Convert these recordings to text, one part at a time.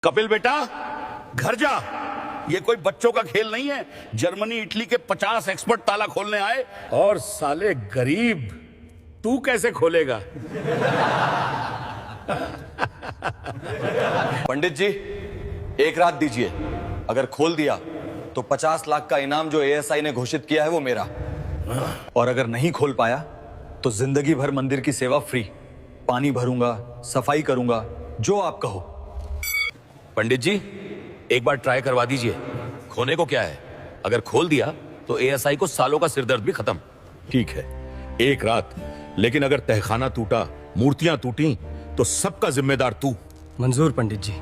कपिल बेटा, घर जा। ये कोई बच्चों का खेल नहीं है। जर्मनी इटली के 50 एक्सपर्ट ताला खोलने आए और साले गरीब तू कैसे खोलेगा? पंडित जी, एक रात दीजिए। अगर खोल दिया तो 50 लाख का इनाम जो एएसआई ने घोषित किया है वो मेरा। और अगर नहीं खोल पाया तो जिंदगी भर मंदिर की सेवा फ्री। पानी भरूंगा, सफाई करूंगा, जो आप कहो। पंडित जी, एक बार ट्राई करवा दीजिए। खोने को क्या है? अगर खोल दिया तो एएसआई को सालों का सिरदर्द भी खत्म। ठीक है, एक रात। लेकिन अगर तहखाना टूटा, मूर्तियां टूटी, तो सबका जिम्मेदार तू। मंजूर पंडित जी।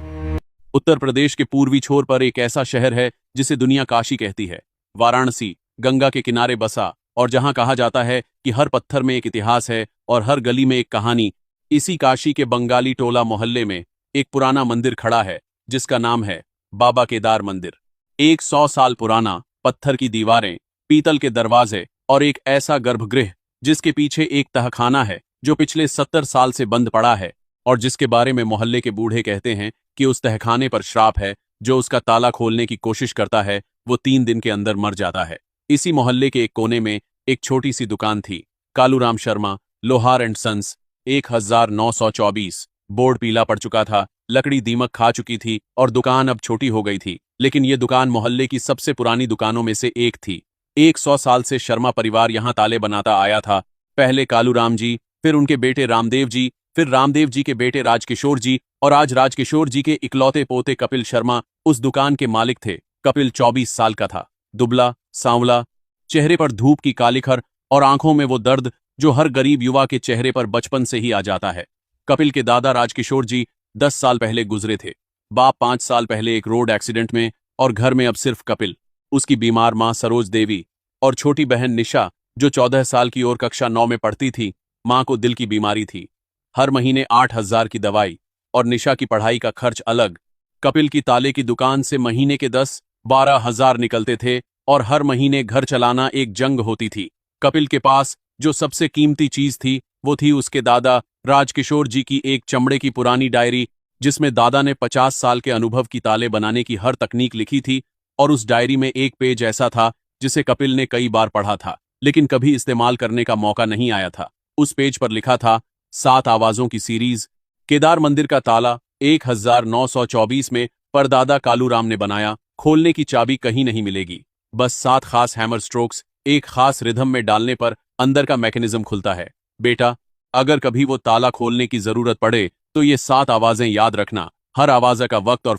उत्तर प्रदेश के पूर्वी छोर पर एक ऐसा शहर है जिसे दुनिया काशी कहती है। वाराणसी गंगा के किनारे बसा, और जहां कहा जाता है कि हर पत्थर में एक इतिहास है और हर गली में एक कहानी। इसी काशी के बंगाली टोला मोहल्ले में एक पुराना मंदिर खड़ा है जिसका नाम है बाबा केदार मंदिर। 100 साल पुराना, पत्थर की दीवारें, पीतल के दरवाजे और एक ऐसा गर्भगृह जिसके पीछे एक तहखाना है जो पिछले 70 साल से बंद पड़ा है, और जिसके बारे में मोहल्ले के बूढ़े कहते हैं कि उस तहखाने पर श्राप है। जो उसका ताला खोलने की कोशिश करता है वो 3 दिन के अंदर मर जाता है। इसी मोहल्ले के एक कोने में एक छोटी सी दुकान थी। कालूराम शर्मा लोहार एंड सन्स, 1924। बोर्ड पीला पड़ चुका था, लकड़ी दीमक खा चुकी थी और दुकान अब छोटी हो गई थी। लेकिन ये दुकान मोहल्ले की सबसे पुरानी दुकानों में से एक थी। 100 साल से शर्मा परिवार यहाँ ताले बनाता आया था। पहले कालूराम जी, फिर उनके बेटे रामदेव जी, फिर रामदेव जी के बेटे राजकिशोर जी, और आज राजकिशोर जी के इकलौते पोते कपिल शर्मा उस दुकान के मालिक थे। कपिल 24 साल का था, दुबला, सांवला, चेहरे पर धूप की कालिखर और आंखों में वो दर्द जो हर गरीब युवा के चेहरे पर बचपन से ही आ जाता है। कपिल के दादा राजकिशोर जी 10 साल पहले गुजरे थे। बाप 5 साल पहले एक रोड एक्सीडेंट में, और घर में अब सिर्फ कपिल, उसकी बीमार मां सरोज देवी और छोटी बहन निशा जो 14 साल की और कक्षा 9 में पढ़ती थी। मां को दिल की बीमारी थी। हर महीने 8,000 की दवाई और निशा की पढ़ाई का खर्च अलग। कपिल की ताले की दुकान से महीने के 10-12 हजार निकलते थे, और हर महीने घर चलाना एक जंग होती थी। कपिल के पास जो सबसे कीमती चीज थी वो थी उसके दादा राजकिशोर जी की एक चमड़े की पुरानी डायरी, जिसमें दादा ने 50 साल के अनुभव की ताले बनाने की हर तकनीक लिखी थी। और उस डायरी में एक पेज ऐसा था जिसे कपिल ने कई बार पढ़ा था लेकिन कभी इस्तेमाल करने का मौका नहीं आया था। उस पेज पर लिखा था 7 आवाजों की सीरीज। केदार मंदिर का ताला 1924 में परदादा कालूराम ने बनाया। खोलने की चाबी कहीं नहीं मिलेगी, बस 7 खास हैमर स्ट्रोक्स एक खास रिदम में डालने पर अंदर का मैकेनिज्म खुलता है। बेटा, अगर कभी वो ताला खोलने की जरूरत पड़े तो ये 7 आवाजें याद रखना। हर आवाज का वक्त और